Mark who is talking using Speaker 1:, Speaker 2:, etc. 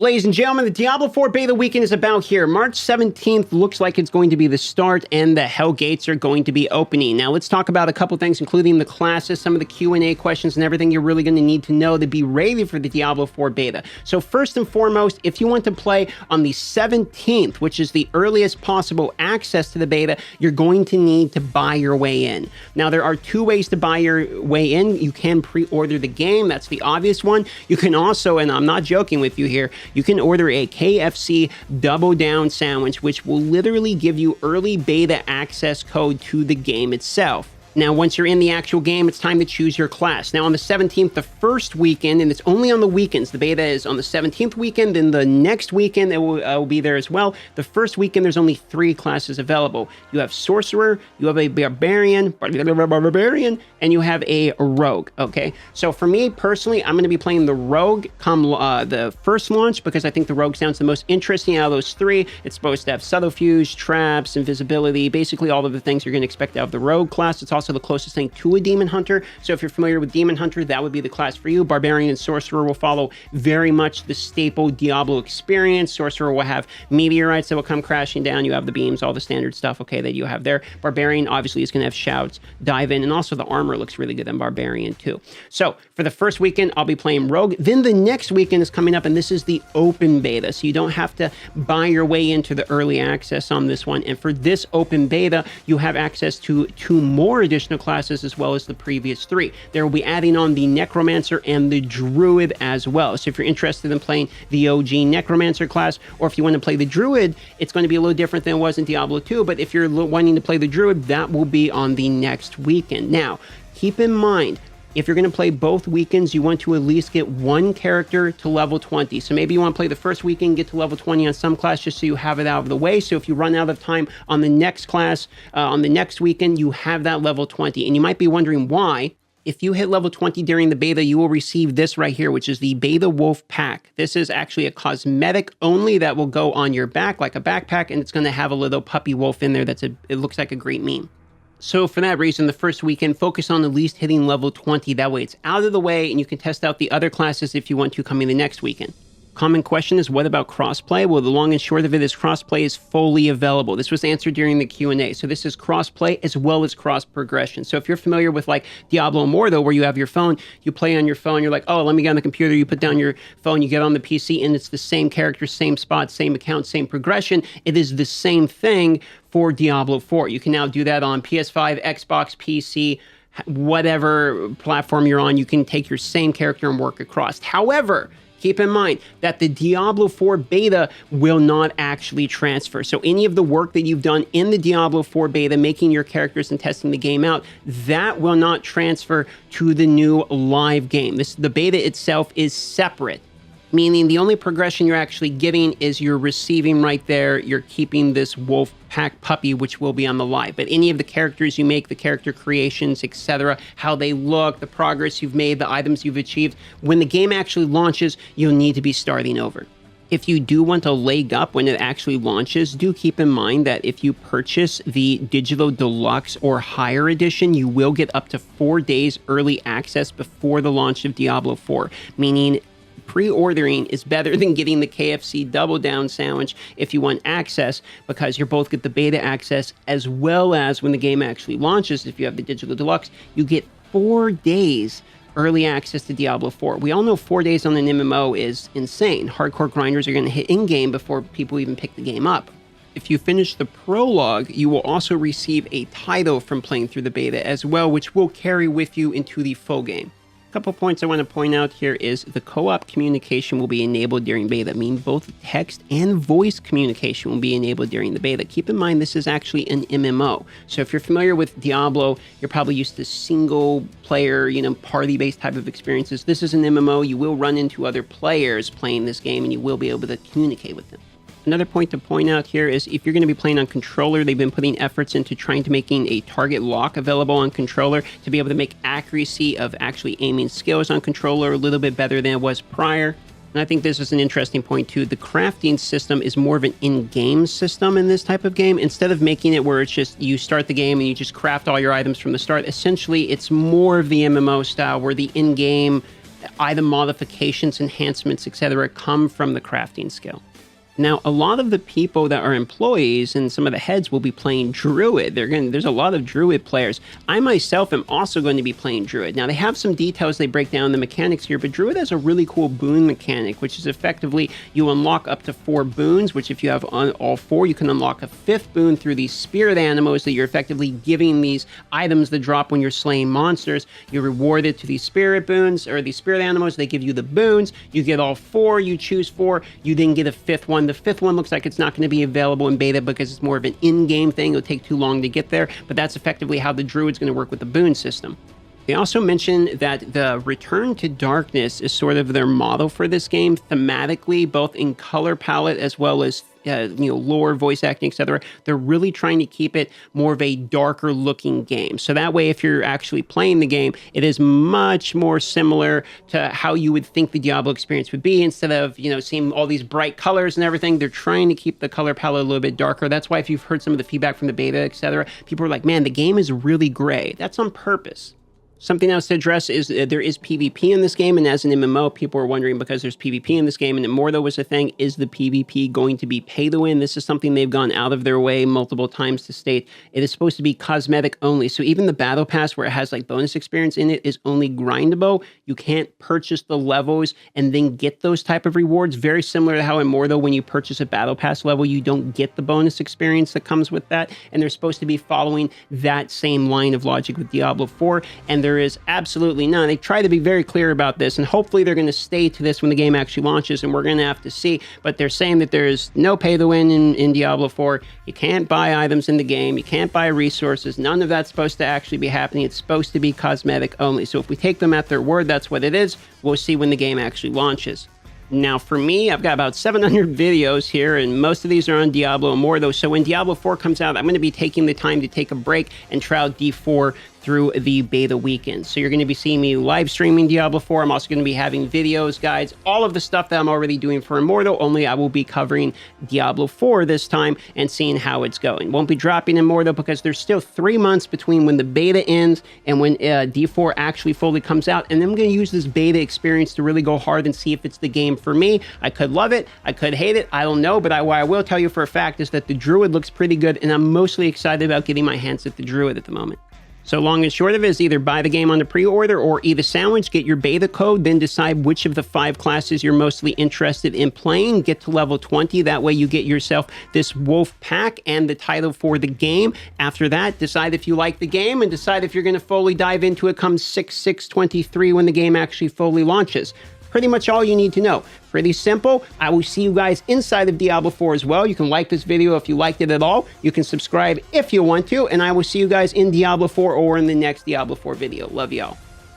Speaker 1: Ladies and gentlemen, the Diablo 4 beta weekend is about here. March 17th looks like it's going to be the start, and the Hell Gates are going to be opening. Now, let's talk about a couple things, including the classes, some of the Q&A questions, and everything you're really going to need to know to be ready for the Diablo 4 beta. So first and foremost, if you want to play on the 17th, which is the earliest possible access to the beta, you're going to need to buy your way in. Now, there are two ways to buy your way in. You can pre-order the game. That's the obvious one. You can also, and I'm not joking with you here, you can order a KFC Double Down sandwich, which will literally give you early beta access code to the game itself. Now, once you're in the actual game, it's time to choose your class. Now, on the 17th, the first weekend, and it's only on the weekends. The beta is on the 17th weekend, then the next weekend it will be there as well. The first weekend, there's only 3 classes available. You have Sorcerer, you have a Barbarian, and you have a Rogue, okay? So for me, personally, I'm going to be playing the Rogue come the first launch, because I think the Rogue sounds the most interesting out of those 3. It's supposed to have subterfuge, traps, invisibility, basically all of the things you're going to expect out of the Rogue class. It's also the closest thing to a Demon Hunter. So if you're familiar with Demon Hunter, that would be the class for you. Barbarian and Sorcerer will follow very much the staple Diablo experience. Sorcerer will have meteorites that will come crashing down. You have the beams, all the standard stuff, okay, that you have there. Barbarian obviously is going to have shouts, dive in, and also the armor looks really good on Barbarian too. So for the first weekend, I'll be playing Rogue. Then the next weekend is coming up, and this is the open beta. So you don't have to buy your way into the early access on this one. And for this open beta, you have access to 2 more additional classes as well as the previous 3. They will be adding on the Necromancer and the Druid as well. So if you're interested in playing the OG Necromancer class, or if you want to play the Druid, it's going to be a little different than it was in Diablo 2, but if you're wanting to play the Druid, that will be on the next weekend. Now, keep in mind, if you're going to play both weekends, you want to at least get 1 character to level 20. So maybe you want to play the first weekend, get to level 20 on some class just so you have it out of the way. So if you run out of time on the next class, on the next weekend, you have that level 20. And you might be wondering why. If you hit level 20 during the beta, you will receive this right here, which is the Beta Wolf Pack. This is actually a cosmetic only that will go on your back like a backpack, and it's going to have a little puppy wolf in there it looks like a great meme. So for that reason, the first weekend, focus on at least hitting level 20. That way it's out of the way, and you can test out the other classes if you want to coming the next weekend. Common question is, what about crossplay? Well, the long and short of it is crossplay is fully available. This was answered during the Q&A. So this is crossplay as well as cross progression. So if you're familiar with like Diablo Immortal, where you have your phone, you play on your phone, you're like, oh, let me get on the computer. You put down your phone, you get on the PC, and it's the same character, same spot, same account, same progression. It is the same thing for Diablo 4. You can now do that on PS5, Xbox, PC, whatever platform you're on. You can take your same character and work across. However, keep in mind that the Diablo 4 beta will not actually transfer. So any of the work that you've done in the Diablo 4 beta, making your characters and testing the game out, that will not transfer to the new live game. The beta itself is separate, meaning the only progression you're actually getting is you're receiving right there, you're keeping this wolf pack puppy, which will be on the live. But any of the characters you make, the character creations, etc., how they look, the progress you've made, the items you've achieved, when the game actually launches, you'll need to be starting over. If you do want a leg up when it actually launches, do keep in mind that if you purchase the Digital Deluxe or Higher Edition, you will get up to 4 days early access before the launch of Diablo 4, meaning pre-ordering is better than getting the KFC Double Down sandwich if you want access, because you both get the beta access as well as when the game actually launches. If you have the Digital Deluxe, you get 4 days early access to Diablo 4. We all know 4 days on an MMO is insane. Hardcore grinders are going to hit in-game before people even pick the game up. If you finish the prologue, you will also receive a title from playing through the beta as well, which will carry with you into the full game. A couple points I want to point out here is the co-op communication will be enabled during beta, meaning both text and voice communication will be enabled during the beta. Keep in mind, this is actually an MMO. So if you're familiar with Diablo, you're probably used to single player, party-based type of experiences. This is an MMO. You will run into other players playing this game, and you will be able to communicate with them. Another point to point out here is if you're going to be playing on controller, they've been putting efforts into trying to making a target lock available on controller to be able to make accuracy of actually aiming skills on controller a little bit better than it was prior. And I think this is an interesting point too. The crafting system is more of an in-game system in this type of game. Instead of making it where it's just you start the game and you just craft all your items from the start, essentially it's more of the MMO style where the in-game item modifications, enhancements, etc. come from the crafting skill. Now, a lot of the people that are employees and some of the heads will be playing Druid. There's a lot of Druid players. I myself am also going to be playing Druid. Now, they have some details they break down the mechanics here, but Druid has a really cool boon mechanic, which is effectively you unlock up to 4 boons, which if you have all 4, you can unlock a 5th boon through these spirit animals that you're effectively giving these items that drop when you're slaying monsters. You're rewarded to these spirit boons, or these spirit animals. They give you the boons. You get all 4. You choose 4. You then get a 5th one. The 5th one looks like it's not going to be available in beta because it's more of an in-game thing. It'll take too long to get there, but that's effectively how the Druid's going to work with the boon system. They also mentioned that the Return to Darkness is sort of their model for this game thematically, both in color palette as well as lore, voice acting, etc. They're really trying to keep it more of a darker looking game. So that way, if you're actually playing the game, it is much more similar to how you would think the Diablo experience would be. Instead of, seeing all these bright colors and everything, they're trying to keep the color palette a little bit darker. That's why if you've heard some of the feedback from the beta, etc., people are like, man, the game is really gray. That's on purpose. Something else to address is there is PvP in this game, and as an MMO, people are wondering because there's PvP in this game, and Immortal was a thing, is the PvP going to be pay to win? This is something they've gone out of their way multiple times to state. It is supposed to be cosmetic only, so even the Battle Pass, where it has like bonus experience in it, is only grindable. You can't purchase the levels and then get those type of rewards. Very similar to how Immortal, when you purchase a Battle Pass level, you don't get the bonus experience that comes with that, and they're supposed to be following that same line of logic with Diablo 4, and there is absolutely none. They try to be very clear about this, and hopefully they're going to stay to this when the game actually launches, and we're going to have to see. But they're saying that there is no pay to win in Diablo 4. You can't buy items in the game. You can't buy resources. None of that's supposed to actually be happening. It's supposed to be cosmetic only. So if we take them at their word, that's what it is. We'll see when the game actually launches. Now, for me, I've got about 700 videos here, and most of these are on Diablo and more, though. So when Diablo 4 comes out, I'm going to be taking the time to take a break and try out D4 through the beta weekend. So you're going to be seeing me live streaming Diablo 4. I'm also going to be having videos, guides, all of the stuff that I'm already doing for Immortal, only I will be covering Diablo 4 this time and seeing how it's going. Won't be dropping Immortal because there's still 3 months between when the beta ends and when D4 actually fully comes out. And then I'm going to use this beta experience to really go hard and see if it's the game for me. I could love it. I could hate it. I don't know. But what I will tell you for a fact is that the Druid looks pretty good, and I'm mostly excited about getting my hands at the Druid at the moment. So long and short of it is either buy the game on the pre-order or eat a sandwich, get your beta code, then decide which of the 5 classes you're mostly interested in playing, get to level 20. That way you get yourself this wolf pack and the title for the game. After that, decide if you like the game and decide if you're going to fully dive into it come 6/6/23 when the game actually fully launches. Pretty much all you need to know. Pretty simple. I will see you guys inside of Diablo 4 as well. You can like this video if you liked it at all. You can subscribe if you want to, and I will see you guys in Diablo 4 or in the next Diablo 4 video. Love y'all.